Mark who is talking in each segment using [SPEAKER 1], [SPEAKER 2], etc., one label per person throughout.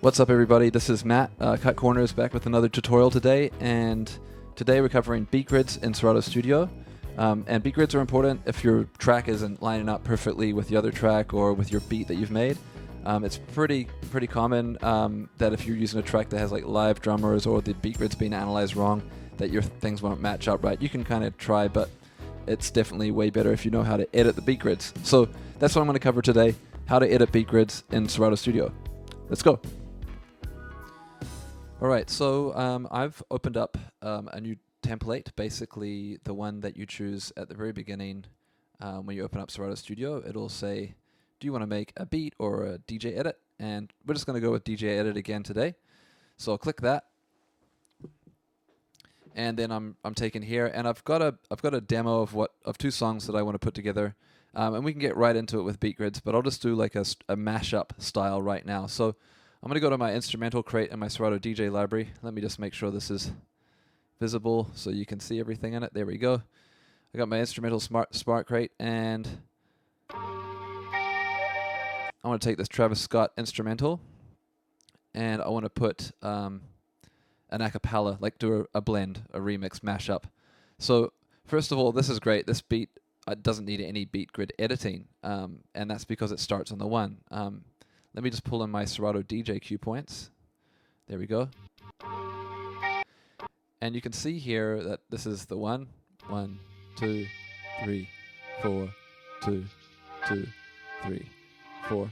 [SPEAKER 1] What's up, everybody? This is Matt, Cut Corners, back with another tutorial today, and today we're covering beat grids in Serato Studio. And beat grids are important if your track isn't lining up perfectly with the other track or with your beat that you've made. It's pretty common that if you're using a track that has like live drummers or the beat grid's being analyzed wrong, that your things won't match up right. You can kind of try, but it's definitely way better if you know how to edit the beat grids. So that's what I'm going to cover today, how to edit beat grids in Serato Studio. Let's go. Alright, so I've opened up a new template, basically the one that you choose at the very beginning when you open up Serato Studio. It'll say, do you want to make a beat or a DJ edit? And we're just going to go with DJ edit again today. So I'll click that. And then I'm taken here, and I've got a demo of two songs that I want to put together, and we can get right into it with beat grids. But I'll just do like a mashup style right now. So I'm going to go to my instrumental crate in my Serato DJ library. Let me just make sure this is visible so you can see everything in it. There we go. I got my instrumental smart crate, and I want to take this Travis Scott instrumental, and I want to put an acapella, like do a blend, a remix, mashup. So first of all, this is great. This beat doesn't need any beat grid editing, and that's because it starts on the one. Let me just pull in my Serato DJ cue points. There we go. And you can see here that this is the 1, 1, 2, 3, 4, 2, 2, 3, 4.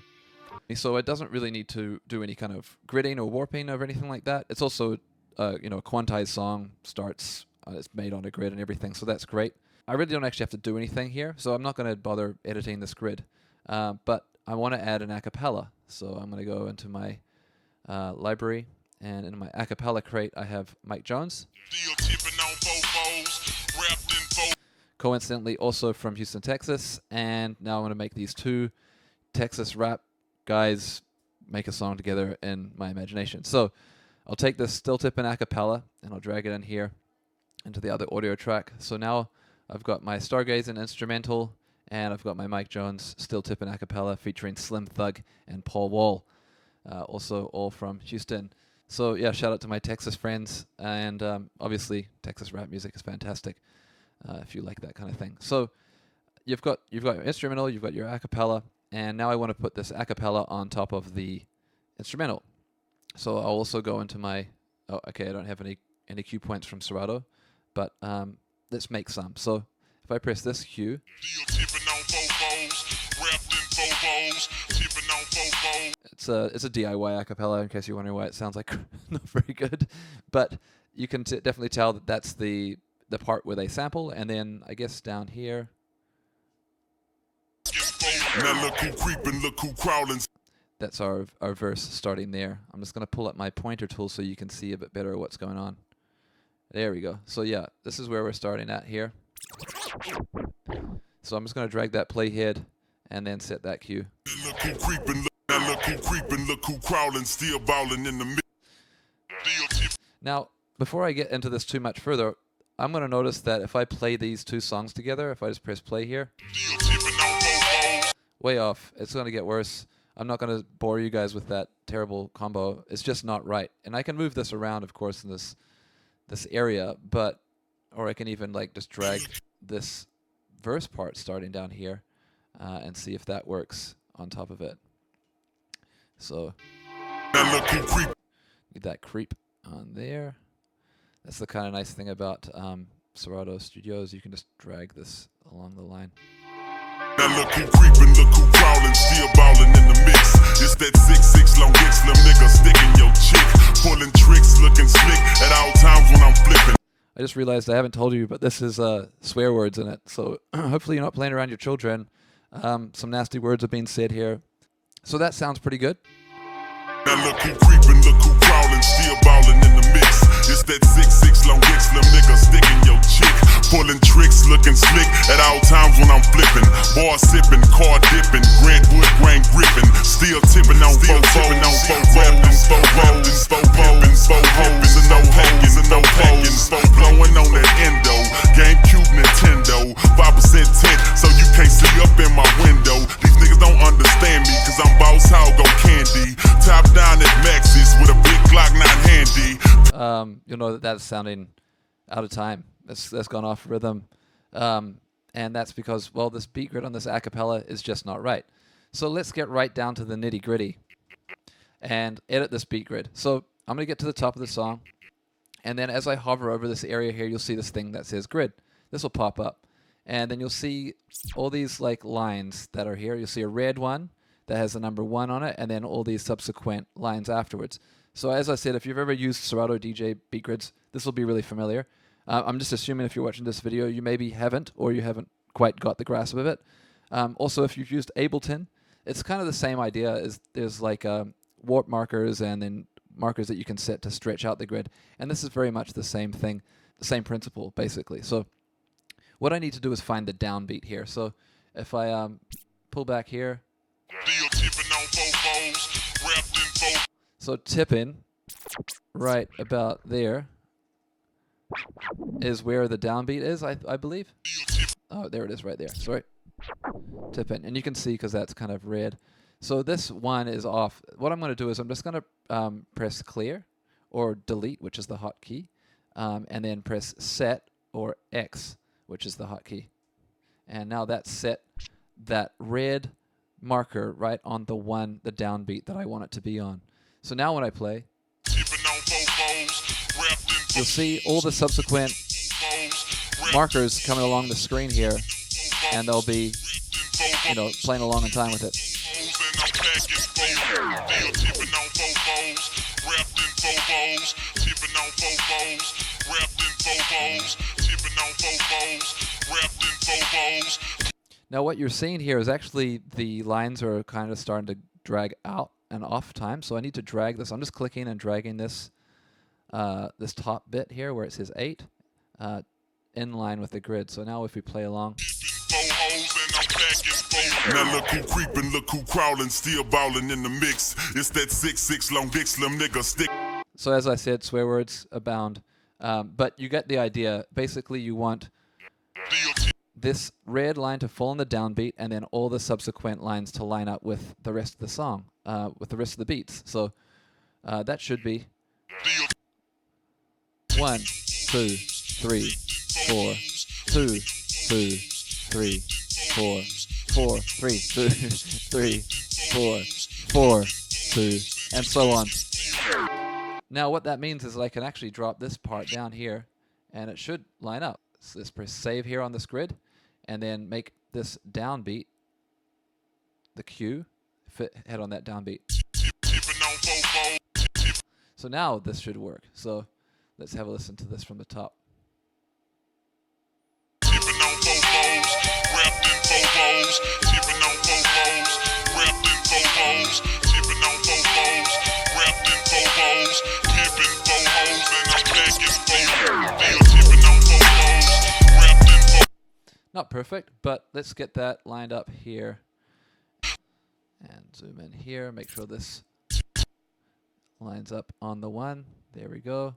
[SPEAKER 1] So it doesn't really need to do any kind of gridding or warping or anything like that. It's also a quantized song, starts, it's made on a grid and everything, so that's great. I really don't actually have to do anything here, so I'm not going to bother editing this grid. But I want to add an acapella, so I'm going to go into my library, and in my acapella crate I have Mike Jones. Coincidentally also from Houston, Texas, and now I want to make these two Texas rap guys make a song together in my imagination. So I'll take this still tip in acapella and I'll drag it in here into the other audio track. So now I've got my Stargazing instrumental, and I've got my Mike Jones still tip in acapella featuring Slim Thug and Paul Wall, also all from Houston. So yeah, shout out to my Texas friends, and obviously Texas rap music is fantastic if you like that kind of thing. So you've got your instrumental, you've got your acapella, and now I want to put this acapella on top of the instrumental. So I'll also go into my, I don't have any cue points from Serato, but let's make some. So if I press this cue, it's a DIY acapella, in case you're wondering why it sounds like not very good. But you can definitely tell that that's the part where they sample, and then I guess down here. Now look who creeping, look who crawling. That's our verse starting there. I'm just going to pull up my pointer tool so you can see a bit better what's going on. There we go. So yeah, this is where we're starting at here. So I'm just going to drag that playhead and then set that cue. Look who creeping, look who creeping, look who crawling, still balling in the middle. Now, before I get into this too much further, I'm going to notice that if I play these two songs together, if I just press play here, way off. It's going to get worse. I'm not going to bore you guys with that terrible combo. It's just not right. And I can move this around, of course, in this area, or I can even like just drag this verse part starting down here and see if that works on top of it. So get that creep on there. That's the kind of nice thing about Serato Studios. You can just drag this along the line. Now look who creeping, look who crawling, still ballin' in the mix. It's that 6'6" long dick, slim nigga sticking your chick, pulling tricks, looking slick at all times when I'm flipping. I just realized I haven't told you, but this is swear words in it, so hopefully you're not playing around your children. Some nasty words are being said here. So that sounds pretty good. Now look who creeping, look who crawling, still ballin' in the mix. It's that 6'6" long dick, slim nigga sticking your chick, pulling tricks, looking slick at all times when I'm flipping. Bar sipping, car dipping, Grantwood grain gripping, still tipping on four rapping, four rollin', four pimpin', four hoes, and no hanging, and no paying, blowing on that endo, GameCube, Nintendo, 5% tint, so you can't see up in my window. These niggas don't understand me, cause I'm boss hog on candy, top down.
[SPEAKER 2] down at Max's with a big Glock 9 handy.
[SPEAKER 1] You'll know that that's sounding out of time. That's gone off rhythm. And that's because, well, this beat grid on this acapella is just not right. So let's get right down to the nitty gritty and edit this beat grid. So I'm going to get to the top of the song, and then as I hover over this area here, you'll see this thing that says grid. This will pop up, and then you'll see all these like lines that are here. You'll see a red one that has the number 1 on it, and then all these subsequent lines afterwards. So as I said, if you've ever used Serato DJ beat grids, this will be really familiar. I'm just assuming if you're watching this video, you maybe haven't, or you haven't quite got the grasp of it. Also, if you've used Ableton, it's kind of the same idea. There's like warp markers and then markers that you can set to stretch out the grid. And this is very much the same thing, the same principle, basically. So what I need to do is find the downbeat here. So if I pull back here. So tipping right about there is where the downbeat is, I believe. Oh, there it is right there. Sorry. Tip in. And you can see because that's kind of red. So this one is off. What I'm going to do is I'm just going to press clear or delete, which is the hotkey, and then press set or X, which is the hotkey. And now that's set that red marker right on the downbeat that I want it to be on. So now when I play, you'll see all the subsequent markers coming along the screen here, and they'll be, you know, playing along in time with it. Now what you're seeing here is actually the lines are kind of starting to drag out and off time, so I need to drag this. I'm just clicking and dragging this this top bit here where it says 8 in line with the grid. So now if we play along.
[SPEAKER 2] Now look who creeping, look who crawling, still balling in the mix. It's that 6'6" long dick slim nigga stick.
[SPEAKER 1] So as I said, swear words abound, but you get the idea. Basically, you want this red line to fall on the downbeat, and then all the subsequent lines to line up with the rest of the song, with the rest of the beats. So that should be 1, 2, 3, 4, 2, 2, 3, 4, 4, 3, 2, 3, 4, 4, 2, and so on. Now what that means is I can actually drop this part down here, and it should line up. So let's press save here on this grid, and then make this downbeat, the cue, head on that downbeat. So now this should work. So let's have a listen to this from the top. Not perfect, but let's get that lined up here. And zoom in here, make sure this lines up on the one. There we go.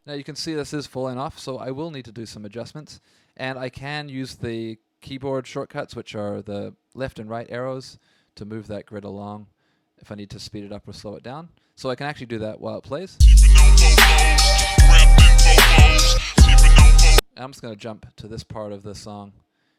[SPEAKER 1] Now you can see this is falling off, so I will need to do some adjustments, and I can use the keyboard shortcuts, which are the left and right arrows, to move that grid along if I need to speed it up or slow it down. So I can actually do that while it plays. I'm just going to jump to this part of the song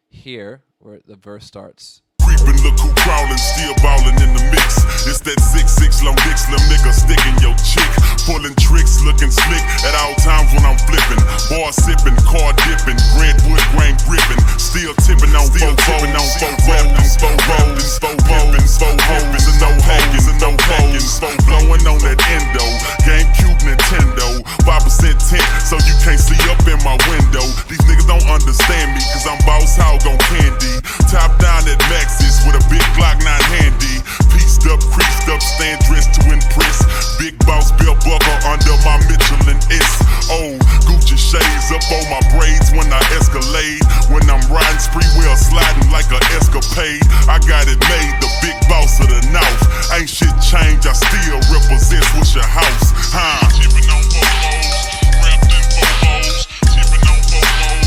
[SPEAKER 1] here where the verse starts.
[SPEAKER 2] Creepin', look who crowlin', still ballin' in the mix. It's that 6'6" long dick, slim nigga sticking your chick. Pulling tricks, looking slick at all times when I'm flippin'. Bar sippin', car dippin', redwood grain grippin'. Still tippin' on four rolls, rappin', four rolls, four pippin', four hoes, and no hangin', and no hangin'. Blowin' on that endo, GameCube, Nintendo. 5% tint, so you can't see up in my window. These niggas don't understand me, cause I'm boss hog on candy. Top down at Maxis with a big Glock 9 handy. Pieced up, creased up, stand dressed to impress. Big boss belt buckle under my Michelin S. Oh, Gucci shades up on my braids when I escalade. When I'm riding spree wheel sliding like a escapade. I got it made, the big boss of the North. Ain't shit changed, I still represent what's your house, huh? Tippin' on Bobos, wrapped in Bobos. Tippin' on Bobos,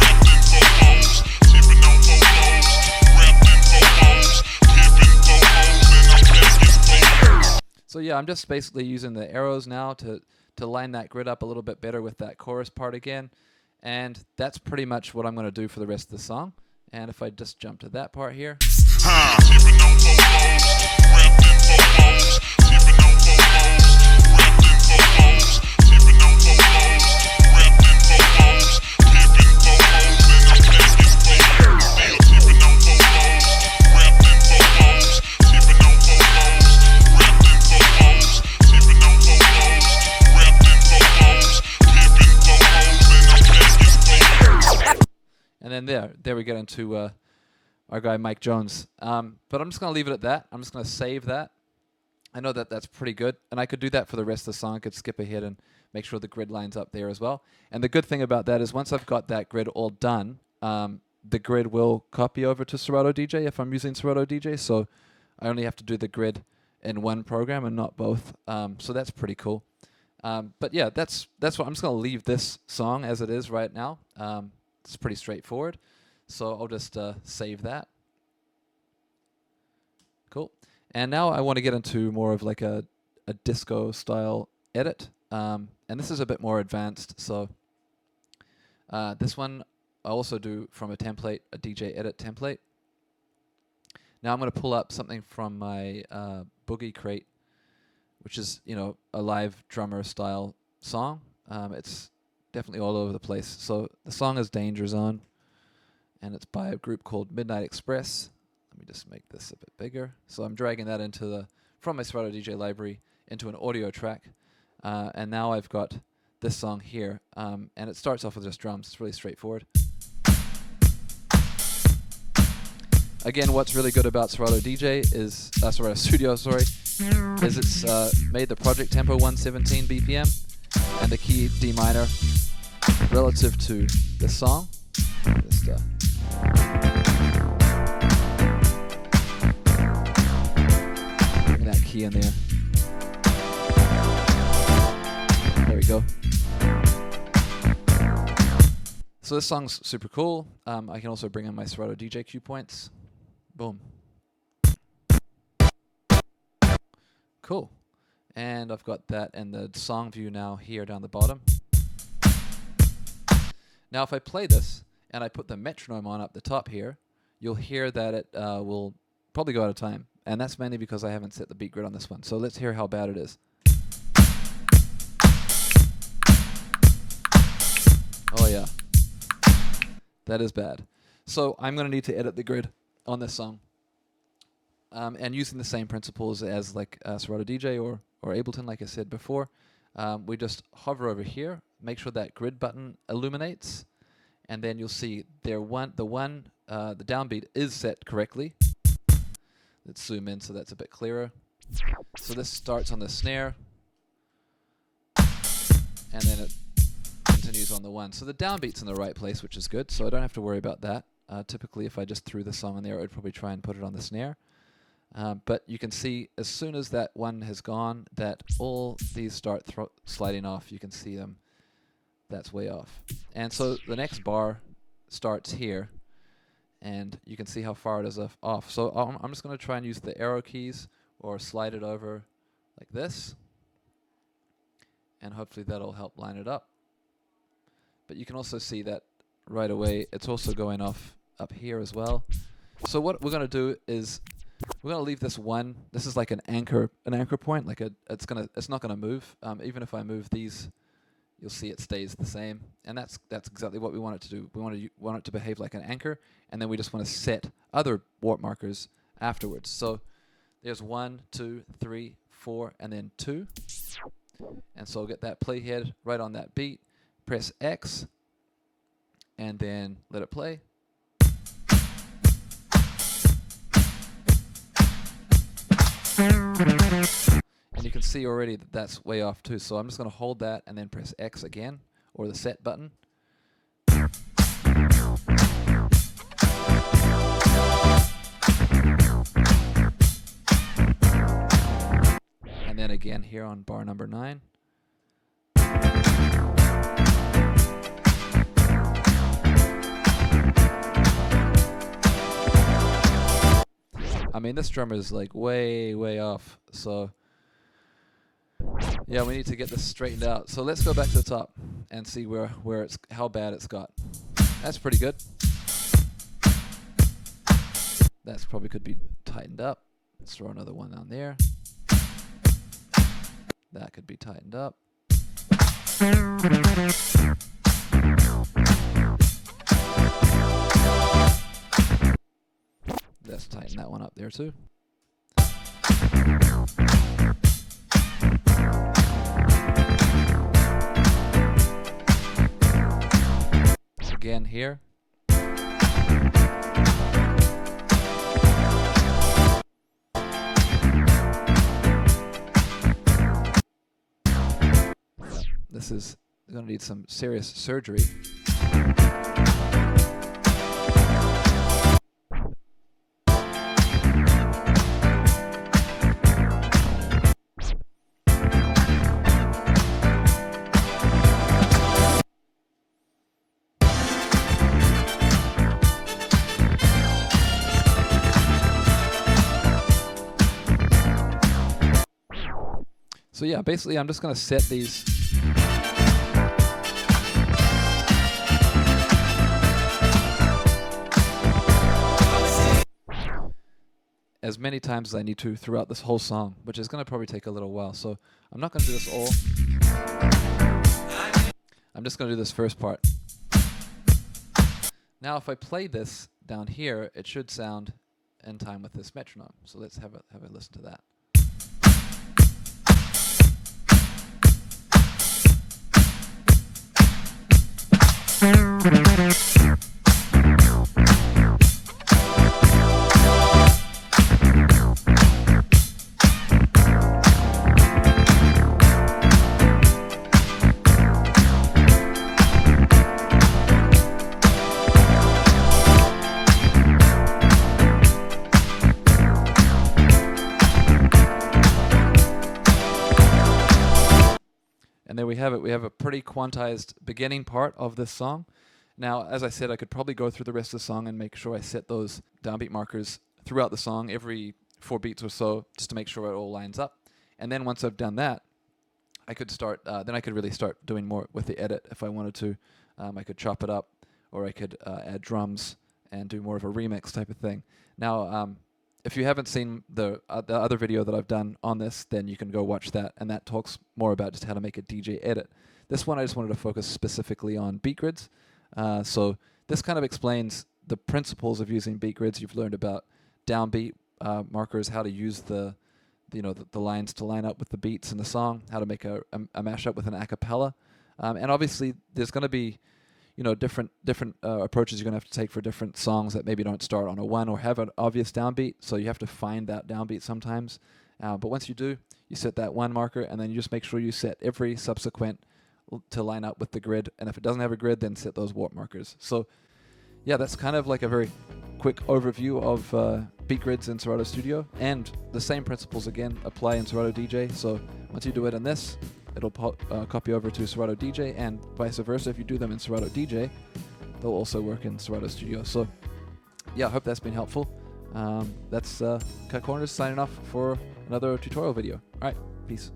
[SPEAKER 2] wrapped in Bobos. Tippin' on Bobos, wrapped in Bobos. Tippin' Bobos, and I'm asking Bobos.
[SPEAKER 1] So yeah, I'm just basically using the arrows now to line that grid up a little bit better with that chorus part again. And that's pretty much what I'm going to do for the rest of the song. And if I just jump to that part here.
[SPEAKER 2] Tippin' on Bobos, wrapped in Bobos. Tippin' on Bobos, wrapped in Bobos. Tippin' on Bobos, wrapped in Bobos. Tippin' Bobos, and I'm asking Bobos. Still tippin' on Bobos, wrapped in Bobos. Tippin' on Bobos, wrapped in Bobos. Tippin' on Bobos, wrapped in Bobos. Tippin' Bobos, and I'm asking Bobos.
[SPEAKER 1] And then there we get into our guy Mike Jones. But I'm just going to leave it at that. I'm just going to save that. I know that that's pretty good. And I could do that for the rest of the song. I could skip ahead and make sure the grid lines up there as well. And the good thing about that is once I've got that grid all done, the grid will copy over to Serato DJ if I'm using Serato DJ. So I only have to do the grid in one program and not both. So that's pretty cool. But yeah, that's what I'm just going to leave this song as it is right now. It's pretty straightforward. So I'll just save that. Cool. And now I want to get into more of like a disco style edit. And this is a bit more advanced. So this one I also do from a template, a DJ edit template. Now I'm going to pull up something from my Boogie Crate, which is, you know, a live drummer style song. It's definitely all over the place. So the song is Danger Zone, and it's by a group called Midnight Express. Let me just make this a bit bigger. So I'm dragging that into from my Serato DJ library into an audio track, and now I've got this song here, and it starts off with just drums. It's really straightforward. Again, what's really good about Serato DJ is Serato Studio, is it's made the project tempo 117 BPM and the key D minor relative to the song. Just bring that key in there. There we go. So this song's super cool. I can also bring in my Serato DJ cue points. Boom. Cool. And I've got that in the song view now here down the bottom. Now if I play this and I put the metronome on up the top here, you'll hear that it will probably go out of time. And that's mainly because I haven't set the beat grid on this one. So let's hear how bad it is. Oh yeah. That is bad. So I'm going to need to edit the grid on this song. And using the same principles as like Serato DJ or Ableton, like I said before, we just hover over here, make sure that grid button illuminates, and then you'll see the downbeat is set correctly. Let's zoom in so that's a bit clearer. So this starts on the snare, and then it continues on the one. So the downbeat's in the right place, which is good, so I don't have to worry about that. Typically, if I just threw the song in there, it would probably try and put it on the snare. But you can see as soon as that one has gone, that all these start sliding off. You can see them. That's way off. And so the next bar starts here, and you can see how far it is off. So I'm just going to try and use the arrow keys or slide it over like this, and hopefully that'll help line it up. But you can also see that right away it's also going off up here as well. So what we're going to do is we're going to leave this one. This is like an anchor point. Like it's not going to move. Even if I move these, you'll see it stays the same. And that's exactly what we want it to do. We want it to behave like an anchor, and then we just want to set other warp markers afterwards. So there's 1, 2, 3, 4, and then 2. And so I'll get that playhead right on that beat. Press X, and then let it play. And you can see already that that's way off too. So I'm just going to hold that and then press X again, or the set button. And then again here on bar number 9. I mean, this drummer is like way off. So yeah, we need to get this straightened out. So let's go back to the top and see how bad it's got. That's pretty good. That's probably could be tightened up. Let's throw another one down there. That could be tightened up. Let's tighten that one up there too. Again here. This is going to need some serious surgery. So yeah, basically I'm just going to set these as many times as I need to throughout this whole song, which is going to probably take a little while. So I'm not going to do this all. I'm just going to do this first part. Now if I play this down here, it should sound in time with this metronome. So let's have a listen to that. And there we have it. We have a pretty quantized beginning part of this song. Now, as I said, I could probably go through the rest of the song and make sure I set those downbeat markers throughout the song every 4 beats or so, just to make sure it all lines up. And then once I've done that, I could start. Then I could really start doing more with the edit if I wanted to. I could chop it up, or I could add drums and do more of a remix type of thing. Now, if you haven't seen the other video that I've done on this, then you can go watch that, and that talks more about just how to make a DJ edit. This one I just wanted to focus specifically on beat grids. So this kind of explains the principles of using beat grids. You've learned about downbeat markers, how to use the lines to line up with the beats in the song, how to make a mashup with an acapella, and obviously there's going to be different approaches you're going to have to take for different songs that maybe don't start on a 1 or have an obvious downbeat. So you have to find that downbeat sometimes. But once you do, you set that 1 marker, and then you just make sure you set every subsequent to line up with the grid. And if it doesn't have a grid, then set those warp markers. So yeah, that's kind of like a very quick overview of beat grids in Serato Studio. And the same principles again apply in Serato DJ. So once you do it in this, it'll copy over to Serato DJ, and vice versa. If you do them in Serato DJ, they'll also work in Serato Studio. So yeah, I hope that's been helpful. That's Cut Corners signing off for another tutorial video. All right, peace.